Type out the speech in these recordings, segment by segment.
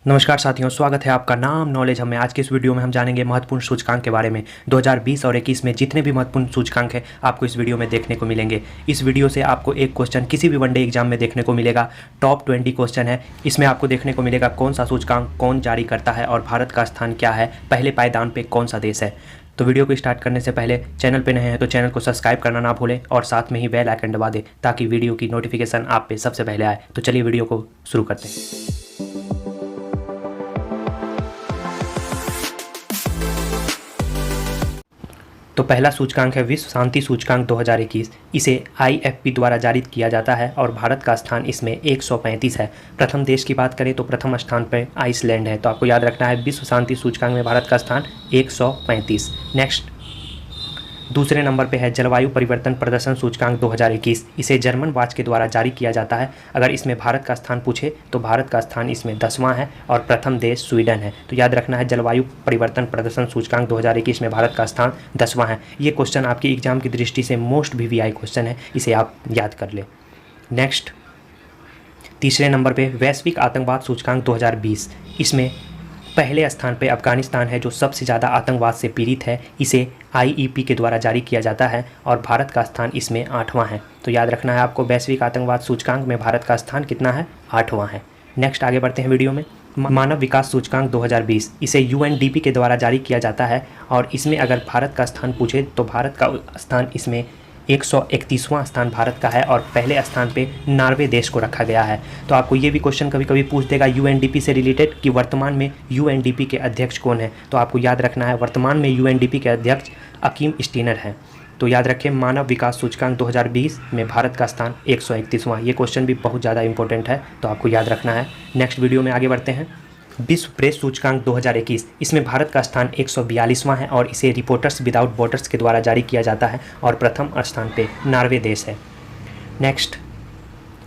नमस्कार साथियों, स्वागत है आपका नाम नॉलेज हमें। आज के इस वीडियो में हम जानेंगे महत्वपूर्ण सूचकांक के बारे में। 2020 और 21 में जितने भी महत्वपूर्ण सूचकांक हैं आपको इस वीडियो में देखने को मिलेंगे। इस वीडियो से आपको एक क्वेश्चन किसी भी वनडे एग्जाम में देखने को मिलेगा। टॉप 20 क्वेश्चन है। इसमें आपको देखने को मिलेगा कौन सा सूचकांक कौन जारी करता है और भारत का स्थान क्या है, पहले पायदान पर कौन सा देश है। तो वीडियो को स्टार्ट करने से पहले चैनल पे नए हैं तो चैनल को सब्सक्राइब करना ना भूलें और साथ में ही बेल आइकन दबा दें ताकि वीडियो की नोटिफिकेशन आप पे सबसे पहले आए। तो चलिए वीडियो को शुरू करते हैं। तो पहला सूचकांक है विश्व शांति सूचकांक 2021। इसे IFP द्वारा जारी किया जाता है और भारत का स्थान इसमें 135 है। प्रथम देश की बात करें तो प्रथम स्थान पर आइसलैंड है। तो आपको याद रखना है विश्व शांति सूचकांक में भारत का स्थान 135। नेक्स्ट दूसरे नंबर पे है जलवायु परिवर्तन प्रदर्शन सूचकांक 2021। इसे जर्मन वाच के द्वारा जारी किया जाता है। अगर इसमें भारत का स्थान पूछे तो भारत का स्थान इसमें 10वां है और प्रथम देश स्वीडन है। तो याद रखना है जलवायु परिवर्तन प्रदर्शन सूचकांक 2021 में भारत का स्थान 10वां है। ये क्वेश्चन आपकी एग्जाम की दृष्टि से मोस्ट VVI क्वेश्चन है, इसे आप याद कर लें। नेक्स्ट तीसरे नंबर पर वैश्विक आतंकवाद सूचकांक 2020। इसमें पहले स्थान पे अफगानिस्तान है जो सबसे ज़्यादा आतंकवाद से पीड़ित है। इसे IEP के द्वारा जारी किया जाता है और भारत का स्थान इसमें 8वां है। तो याद रखना है आपको वैश्विक आतंकवाद सूचकांक में भारत का स्थान कितना है, 8वां है। नेक्स्ट आगे बढ़ते हैं वीडियो में। मानव विकास सूचकांक 2020। इसे UNDP के द्वारा जारी किया जाता है और इसमें अगर भारत का स्थान पूछे तो भारत का स्थान इसमें 131वां स्थान भारत का है और पहले स्थान पे नॉर्वे देश को रखा गया है। तो आपको ये भी क्वेश्चन कभी कभी पूछ देगा UNDP से रिलेटेड कि वर्तमान में UNDP के अध्यक्ष कौन है। तो आपको याद रखना है वर्तमान में UNDP के अध्यक्ष अकीम स्टीनर हैं। तो याद रखें मानव विकास सूचकांक 2020 में भारत का स्थान 131वां। ये क्वेश्चन भी बहुत ज़्यादा इंपॉर्टेंट है, तो आपको याद रखना है। नेक्स्ट वीडियो में आगे बढ़ते हैं। विश्व प्रेस सूचकांक 2021। इसमें भारत का स्थान 142वां है और इसे रिपोर्टर्स विदाउट बॉर्डर्स के द्वारा जारी किया जाता है और प्रथम स्थान पे नॉर्वे देश है। नेक्स्ट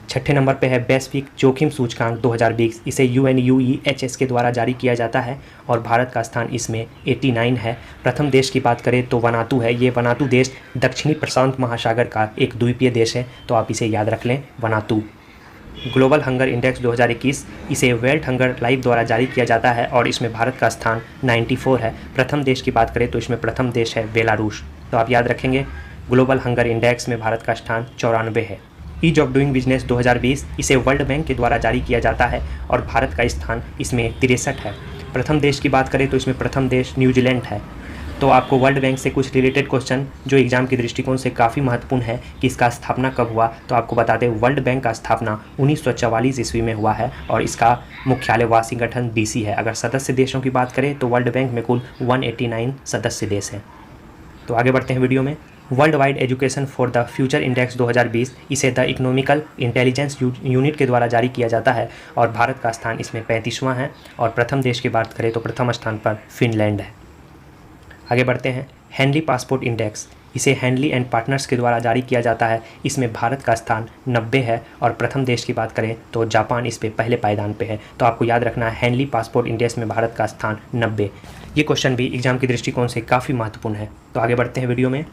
छठे नंबर पे है वैश्विक जोखिम सूचकांक 2020। इसे UNUEHS के द्वारा जारी किया जाता है और भारत का स्थान इसमें 89 है। प्रथम देश की बात करें तो वनातु है। ये वनातु देश दक्षिणी प्रशांत महासागर का एक द्वीपीय देश है, तो आप इसे याद रख लें, वनातु। Global hunger index 2021। इसे वर्ल्ड हंगर लाइव द्वारा जारी किया जाता है और इसमें भारत का स्थान 94 है। प्रथम देश की बात करें तो इसमें प्रथम देश है बेलारूस। तो आप याद रखेंगे ग्लोबल हंगर इंडेक्स में भारत का स्थान 94 है। Ease of doing business 2020। इसे वर्ल्ड बैंक के द्वारा जारी किया जाता है और भारत का स्थान इसमें 63 है। प्रथम देश की बात करें तो इसमें प्रथम देश न्यूजीलैंड है। तो आपको वर्ल्ड बैंक से कुछ रिलेटेड क्वेश्चन जो एग्जाम के दृष्टिकोण से काफ़ी महत्वपूर्ण है कि इसका स्थापना कब हुआ, तो आपको बता दें वर्ल्ड बैंक का स्थापना 1944 ईस्वी में हुआ है और इसका मुख्यालय वाशिंगटन DC है। अगर सदस्य देशों की बात करें तो वर्ल्ड बैंक में कुल 189 सदस्य देश हैं। तो आगे बढ़ते हैं वीडियो में। World wide education for the future index 2020। इसे द इकोनॉमिकल इंटेलिजेंस यूनिट के द्वारा जारी किया जाता है और भारत का स्थान इसमें 35वां है और प्रथम देश की बात करें तो प्रथम स्थान पर फिनलैंड है। आगे बढ़ते हैं। Henley passport index. इसे हेनली एंड पार्टनर्स के द्वारा जारी किया जाता है। इसमें भारत का स्थान 90 है और प्रथम देश की बात करें तो जापान इस पे पहले पायदान पे है। तो आपको याद रखना है हेनली पासपोर्ट इंडेक्स में भारत का स्थान 90। ये क्वेश्चन भी एग्जाम के दृष्टिकोण से काफ़ी महत्वपूर्ण है। तो आगे बढ़ते हैं वीडियो में।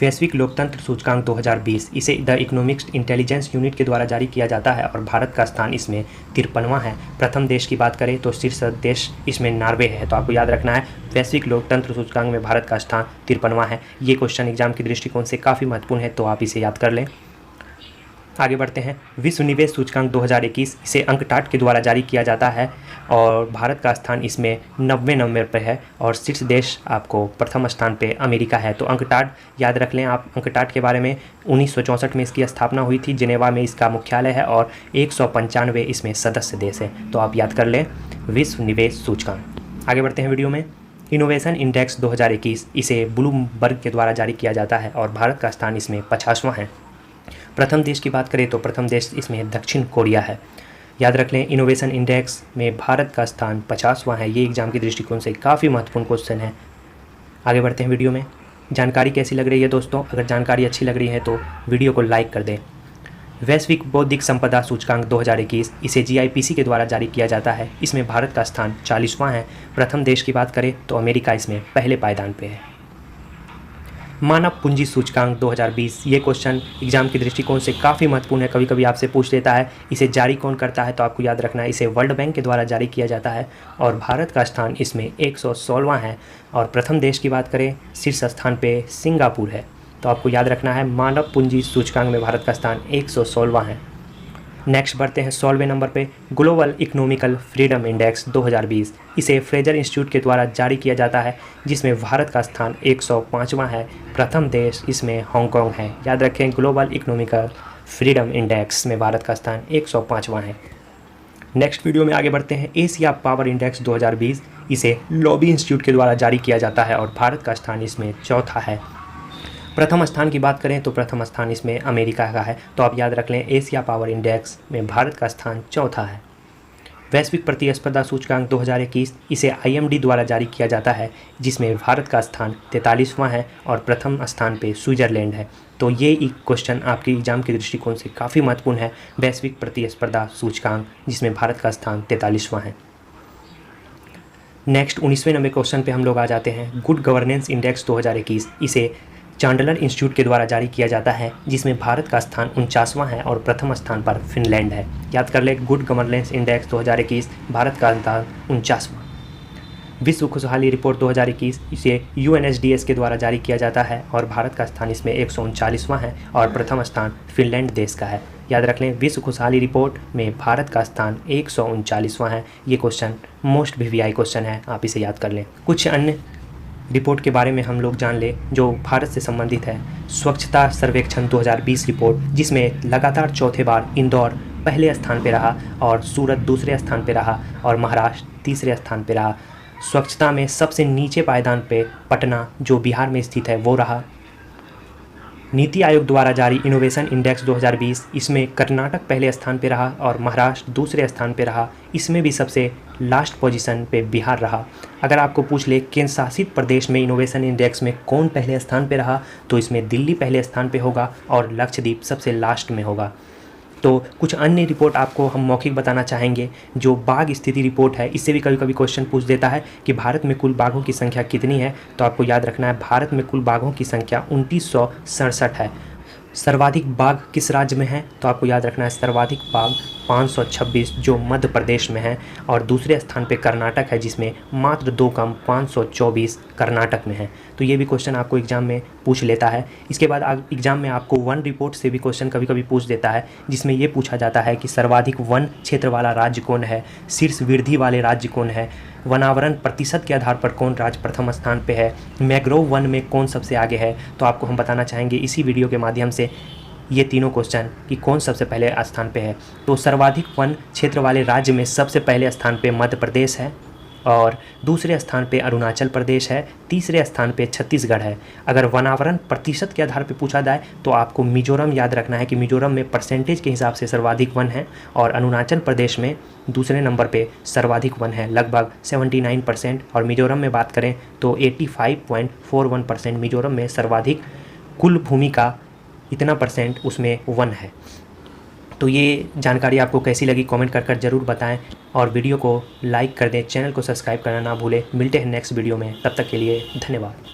वैश्विक लोकतंत्र सूचकांक 2020। इसे द इकोनॉमिक्स इंटेलिजेंस यूनिट के द्वारा जारी किया जाता है और भारत का स्थान इसमें 53वां है। प्रथम देश की बात करें तो शीर्ष देश इसमें नॉर्वे है। तो आपको याद रखना है वैश्विक लोकतंत्र सूचकांक में भारत का स्थान 53वां है। ये क्वेश्चन एग्जाम के दृष्टिकोण से काफ़ी महत्वपूर्ण है, तो आप इसे याद कर लें। आगे बढ़ते हैं। विश्व निवेश सूचकांक 2021। इसे अंकटाट के द्वारा जारी किया जाता है और भारत का स्थान इसमें 90 नंबर पर है और शीर्ष देश आपको प्रथम स्थान पे अमेरिका है। तो अंकटाट याद रख लें आप। अंकटाट के बारे में 1964 में इसकी स्थापना हुई थी। जिनेवा में इसका मुख्यालय है और 195 इसमें सदस्य देश है। तो आप याद कर लें विश्व निवेश सूचकांक। आगे बढ़ते हैं वीडियो में। Innovation index 2021। इसे ब्लूमबर्ग के द्वारा जारी किया जाता है और भारत का स्थान इसमें 50वां है। प्रथम देश की बात करें तो प्रथम देश इसमें दक्षिण कोरिया है। याद रख लें इनोवेशन इंडेक्स में भारत का स्थान 50वां है। ये एग्जाम के दृष्टिकोण से काफ़ी महत्वपूर्ण क्वेश्चन है। आगे बढ़ते हैं वीडियो में। जानकारी कैसी लग रही है दोस्तों? अगर जानकारी अच्छी लग रही है तो वीडियो को लाइक कर दें। वैश्विक बौद्धिक संपदा सूचकांक 2021। इसे GIPC के द्वारा जारी किया जाता है। इसमें भारत का स्थान 40वां है। प्रथम देश की बात करें तो अमेरिका इसमें पहले पायदान पे है। मानव पूंजी सूचकांक 2020, ये क्वेश्चन एग्जाम के दृष्टिकोण से काफ़ी महत्वपूर्ण है, कभी कभी आपसे पूछ लेता है। इसे जारी कौन करता है, तो आपको याद रखना है इसे वर्ल्ड बैंक के द्वारा जारी किया जाता है और भारत का स्थान इसमें 116वां है। और प्रथम देश की बात करें, शीर्ष स्थान पे सिंगापुर है। तो आपको याद रखना है मानव पूंजी सूचकांक में भारत का स्थान 116वां है। नेक्स्ट बढ़ते हैं 16वें नंबर पे, ग्लोबल इकोनॉमिकल फ्रीडम इंडेक्स 2020। इसे फ्रेजर इंस्टीट्यूट के द्वारा जारी किया जाता है, जिसमें भारत का स्थान 105वां है। प्रथम देश इसमें हांगकांग है। याद रखें ग्लोबल इकोनॉमिकल फ्रीडम इंडेक्स में भारत का स्थान 105वां है। नेक्स्ट वीडियो में आगे बढ़ते हैं, एशिया पावर इंडेक्स 2020। इसे लॉबी इंस्टीट्यूट के द्वारा जारी किया जाता है और भारत का स्थान इसमें चौथा है। प्रथम स्थान की बात करें तो प्रथम स्थान इसमें अमेरिका का है। तो आप याद रख लें एशिया पावर इंडेक्स में भारत का स्थान चौथा है। वैश्विक प्रतिस्पर्धा सूचकांक 2021, इसे IMD द्वारा जारी किया जाता है, जिसमें भारत का स्थान 43वां है और प्रथम स्थान पे स्विट्ज़रलैंड है। तो ये एक क्वेश्चन आपके एग्जाम के दृष्टिकोण से काफ़ी महत्वपूर्ण है, वैश्विक प्रतिस्पर्धा सूचकांक, जिसमें भारत का स्थान 43वां है। नेक्स्ट 19वें नंबर क्वेश्चन पे हम लोग आ जाते हैं, गुड गवर्नेंस इंडेक्स 2021। इसे चांडलर इंस्टीट्यूट के द्वारा जारी किया जाता है, जिसमें भारत का स्थान 49वां है और प्रथम स्थान पर फिनलैंड है। याद कर ले गुड गवर्नेंस इंडेक्स 2021, भारत का स्थान 49वां। विश्व खुशहाली रिपोर्ट 2021, इसे UNSDS के द्वारा जारी किया जाता है और भारत का स्थान इसमें 139वां है और प्रथम स्थान फिनलैंड देश का है। याद रख लें विश्व खुशहाली रिपोर्ट में भारत का स्थान 139वां है। ये क्वेश्चन मोस्ट VVI क्वेश्चन है, आप इसे याद कर लें। कुछ अन्य रिपोर्ट के बारे में हम लोग जान ले जो भारत से संबंधित है। स्वच्छता सर्वेक्षण 2020 रिपोर्ट, जिसमें लगातार चौथे बार इंदौर पहले स्थान पे रहा और सूरत दूसरे स्थान पे रहा और महाराष्ट्र तीसरे स्थान पे रहा। स्वच्छता में सबसे नीचे पायदान पे पटना, जो बिहार में स्थित है, वो रहा। नीति आयोग द्वारा जारी इनोवेशन इंडेक्स 2020, इसमें कर्नाटक पहले स्थान पे रहा और महाराष्ट्र दूसरे स्थान पे रहा। इसमें भी सबसे लास्ट पोजीशन पे बिहार रहा। अगर आपको पूछ ले केंद्र शासित प्रदेश में इनोवेशन इंडेक्स में कौन पहले स्थान पे रहा, तो इसमें दिल्ली पहले स्थान पे होगा और लक्षद्वीप सबसे लास्ट में होगा। तो कुछ अन्य रिपोर्ट आपको हम मौखिक बताना चाहेंगे। जो बाघ स्थिति रिपोर्ट है, इससे भी कभी कभी क्वेश्चन पूछ देता है कि भारत में कुल बाघों की संख्या कितनी है। तो आपको याद रखना है भारत में कुल बाघों की संख्या 2967 है। सर्वाधिक बाघ किस राज्य में है, तो आपको याद रखना है सर्वाधिक बाघ 526 जो मध्य प्रदेश में है और दूसरे स्थान पे कर्नाटक है, जिसमें मात्र 2 कम 524 कर्नाटक में है। तो ये भी क्वेश्चन आपको एग्जाम में पूछ लेता है। इसके बाद एग्जाम में आपको वन रिपोर्ट से भी क्वेश्चन कभी कभी पूछ देता है, जिसमें ये पूछा जाता है कि सर्वाधिक वन क्षेत्र वाला राज्य कौन है, शीर्ष वृद्धि वाले राज्य कौन है, वनावरण प्रतिशत के आधार पर कौन राज्य प्रथम स्थान पे है, मैंग्रोव वन में कौन सबसे आगे है। तो आपको हम बताना चाहेंगे इसी वीडियो के माध्यम से ये तीनों क्वेश्चन कि कौन सबसे पहले स्थान पे है। तो सर्वाधिक वन क्षेत्र वाले राज्य में सबसे पहले स्थान पे मध्य प्रदेश है और दूसरे स्थान पे अरुणाचल प्रदेश है, तीसरे स्थान पे छत्तीसगढ़ है। अगर वनावरण प्रतिशत के आधार पे पूछा जाए तो आपको मिजोरम याद रखना है कि मिजोरम में परसेंटेज के हिसाब से सर्वाधिक वन है और अरुणाचल प्रदेश में दूसरे नंबर पे सर्वाधिक वन है, लगभग 79%। और मिजोरम में बात करें तो 85.41% मिजोरम में सर्वाधिक कुल भूमि का इतना परसेंट उसमें वन है। तो ये जानकारी आपको कैसी लगी कमेंट कर ज़रूर बताएं और वीडियो को लाइक कर दें, चैनल को सब्सक्राइब करना ना भूलें। मिलते हैं नेक्स्ट वीडियो में, तब तक के लिए धन्यवाद।